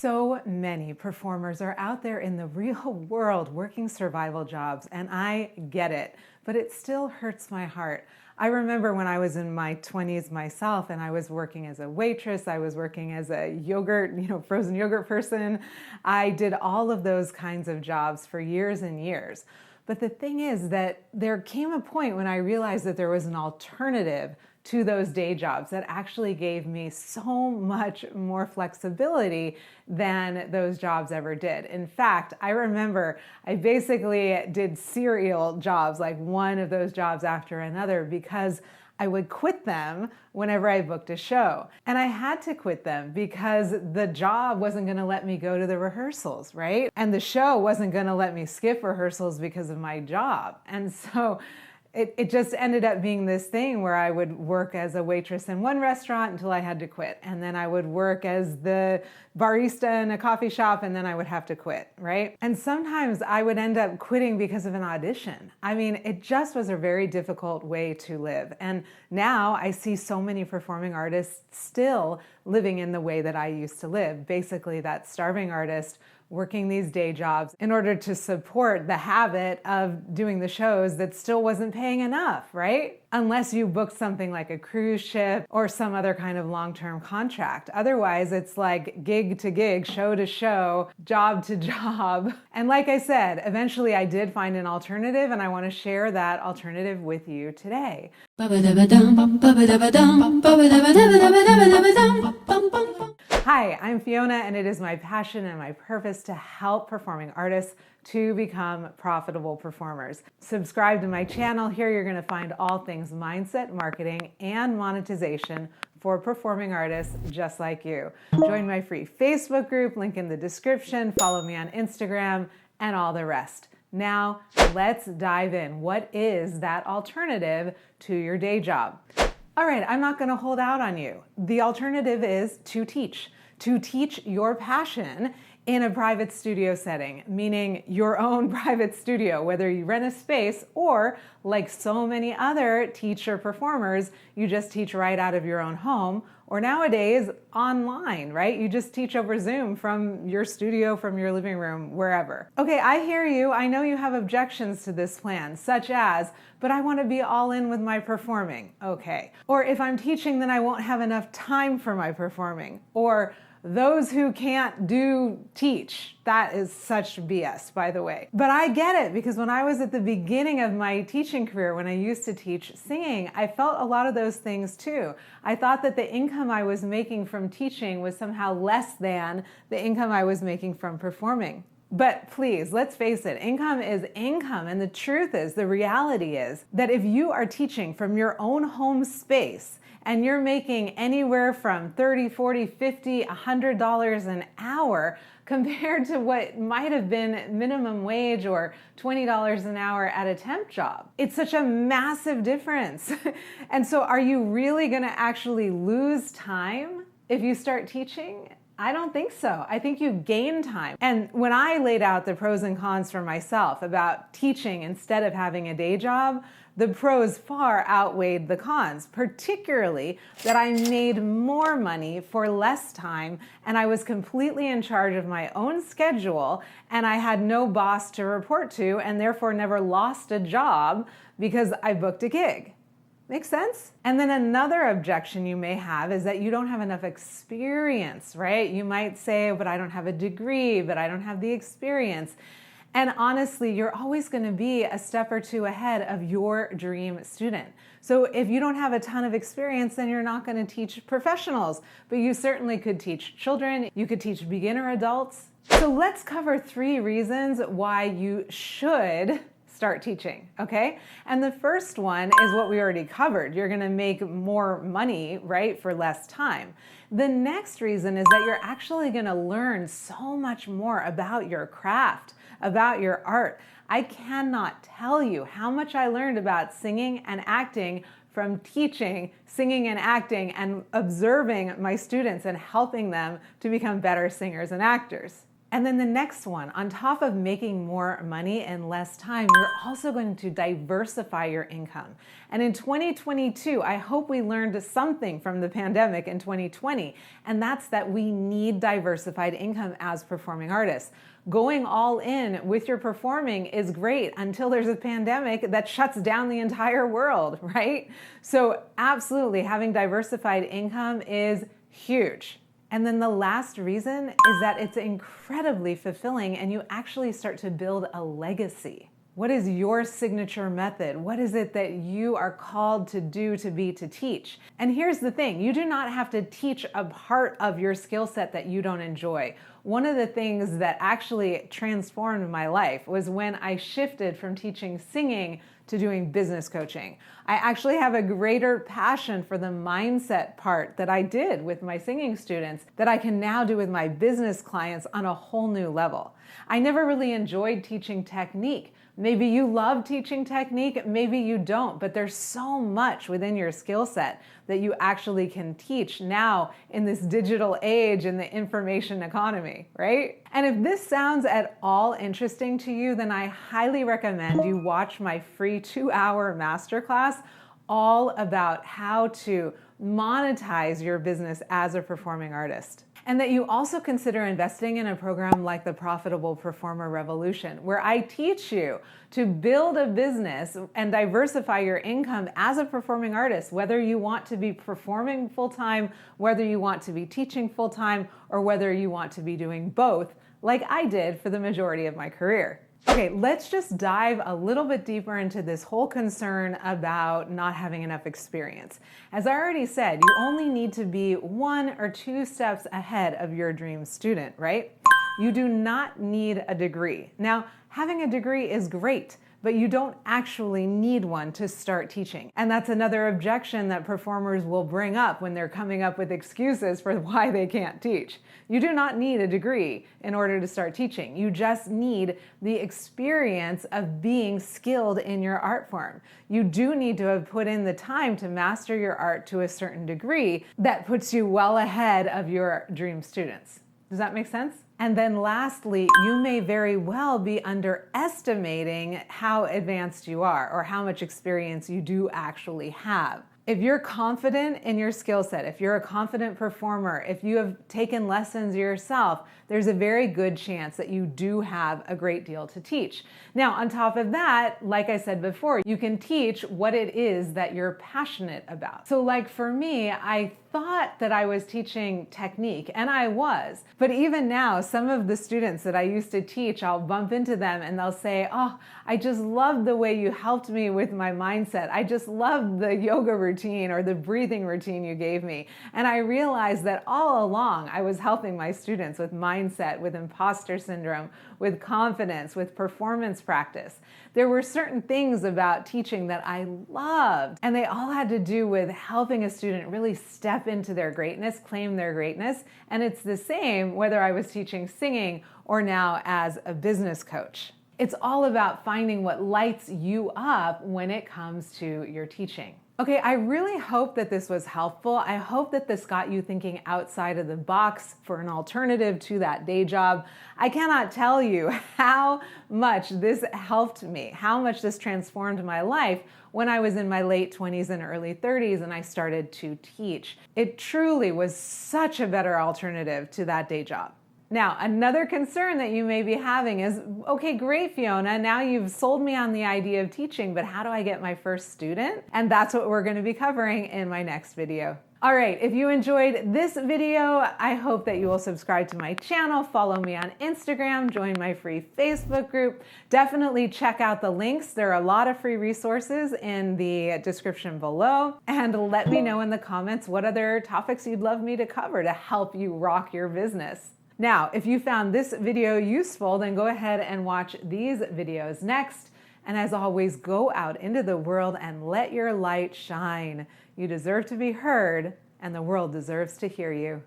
So many performers are out there in the real world working survival jobs, and I get it, but it still hurts my heart. I remember when I was in my 20s myself and I was working as a waitress, I was working as a yogurt, frozen yogurt person. I did all of those kinds of jobs for years and years. But the thing is that there came a point when I realized that there was an alternative to those day jobs that actually gave me so much more flexibility than those jobs ever did. In fact, I remember I basically did serial jobs, like one of those jobs after another, because I would quit them whenever I booked a show. And I had to quit them because the job wasn't gonna let me go to the rehearsals, right? And the show wasn't gonna let me skip rehearsals because of my job. And so it just ended up being this thing where I would work as a waitress in one restaurant until I had to quit. And then I would work as the barista in a coffee shop and then I would have to quit, right? And sometimes I would end up quitting because of an audition. I mean, it just was a very difficult way to live. And now I see so many performing artists still living in the way that I used to live. Basically, that starving artist working these day jobs in order to support the habit of doing the shows that still wasn't paying enough, right? Unless you booked something like a cruise ship or some other kind of long-term contract. Otherwise, it's like gig to gig, show to show, job to job. And like I said, eventually I did find an alternative, and I want to share that alternative with you today. Hi, I'm Fiona, and it is my passion and my purpose to help performing artists to become profitable performers. Subscribe to my channel. Here you're going to find all things mindset, marketing, and monetization for performing artists just like you. Join my free Facebook group, link in the description, follow me on Instagram, and all the rest. Now, let's dive in. What is that alternative to your day job? All right, I'm not going to hold out on you. The alternative is to teach your passion in a private studio setting, meaning your own private studio, whether you rent a space or, like so many other teacher performers, you just teach right out of your own home, or nowadays online, right? You just teach over Zoom from your studio, from your living room, wherever. Okay, I hear you. I know you have objections to this plan, such as, but I want to be all in with my performing. Okay. Or if I'm teaching, then I won't have enough time for my performing. Or those who can't teach. That is such BS, by the way. But I get it, because when I was at the beginning of my teaching career, when I used to teach singing, I felt a lot of those things too. I thought that the income I was making from teaching was somehow less than the income I was making from performing. But please, let's face it, income is income. And the truth is, the reality is that if you are teaching from your own home space, and you're making anywhere from $30, $40, $50, $100 an hour compared to what might have been minimum wage or $20 an hour at a temp job. It's such a massive difference. And so are you really going to actually lose time if you start teaching? I don't think so. I think you gain time. And when I laid out the pros and cons for myself about teaching instead of having a day job, the pros far outweighed the cons, particularly that I made more money for less time, and I was completely in charge of my own schedule, and I had no boss to report to, and therefore never lost a job because I booked a gig. Make sense? And then another objection you may have is that you don't have enough experience, right? You might say, but I don't have a degree, but I don't have the experience. And honestly, you're always going to be a step or two ahead of your dream student. So if you don't have a ton of experience, then you're not going to teach professionals, but you certainly could teach children. You could teach beginner adults. So let's cover 3 reasons why you should start teaching, okay? And the first one is what we already covered. You're gonna make more money, right, for less time. The next reason is that you're actually gonna learn so much more about your craft, about your art. I cannot tell you how much I learned about singing and acting from teaching, singing and acting, and observing my students and helping them to become better singers and actors. And then the next one, on top of making more money in less time, you're also going to diversify your income. And in 2022, I hope we learned something from the pandemic in 2020, and that's that we need diversified income as performing artists. Going all in with your performing is great until there's a pandemic that shuts down the entire world, right? So absolutely, having diversified income is huge. And then the last reason is that it's incredibly fulfilling and you actually start to build a legacy. What is your signature method? What is it that you are called to do, to be, to teach? And here's the thing, you do not have to teach a part of your skill set that you don't enjoy. One of the things that actually transformed my life was when I shifted from teaching singing to doing business coaching. I actually have a greater passion for the mindset part that I did with my singing students that I can now do with my business clients on a whole new level. I never really enjoyed teaching technique. Maybe you love teaching technique, maybe you don't, but there's so much within your skill set that you actually can teach now in this digital age in the information economy, right? And if this sounds at all interesting to you, then I highly recommend you watch my free 2-hour masterclass all about how to monetize your business as a performing artist. And that you also consider investing in a program like the Profitable Performer Revolution, where I teach you to build a business and diversify your income as a performing artist, whether you want to be performing full-time, whether you want to be teaching full-time, or whether you want to be doing both, like I did for the majority of my career. Okay, let's just dive a little bit deeper into this whole concern about not having enough experience. As I already said, you only need to be 1 or 2 steps ahead of your dream student, right? You do not need a degree. Now, having a degree is great, but you don't actually need one to start teaching. And that's another objection that performers will bring up when they're coming up with excuses for why they can't teach. You do not need a degree in order to start teaching. You just need the experience of being skilled in your art form. You do need to have put in the time to master your art to a certain degree that puts you well ahead of your dream students. Does that make sense? And then lastly, you may very well be underestimating how advanced you are or how much experience you do actually have. If you're confident in your skill set, if you're a confident performer, if you have taken lessons yourself, there's a very good chance that you do have a great deal to teach. Now, on top of that, like I said before, you can teach what it is that you're passionate about. So like for me, I thought that I was teaching technique, and I was. But even now, some of the students that I used to teach, I'll bump into them and they'll say, "Oh, I just love the way you helped me with my mindset. I just love the yoga routine or the breathing routine you gave me." And I realized that all along I was helping my students with mindset, with imposter syndrome, with confidence, with performance practice. There were certain things about teaching that I loved, and they all had to do with helping a student really step into their greatness, claim their greatness. And it's the same whether I was teaching singing or now as a business coach. It's all about finding what lights you up when it comes to your teaching. Okay, I really hope that this was helpful. I hope that this got you thinking outside of the box for an alternative to that day job. I cannot tell you how much this helped me, how much this transformed my life when I was in my late 20s and early 30s and I started to teach. It truly was such a better alternative to that day job. Now, another concern that you may be having is, okay, great, Fiona, now you've sold me on the idea of teaching, but how do I get my first student? And that's what we're going to be covering in my next video. All right, if you enjoyed this video, I hope that you will subscribe to my channel, follow me on Instagram, join my free Facebook group. Definitely check out the links. There are a lot of free resources in the description below. And let me know in the comments what other topics you'd love me to cover to help you rock your business. Now, if you found this video useful, then go ahead and watch these videos next. And as always, go out into the world and let your light shine. You deserve to be heard, and the world deserves to hear you.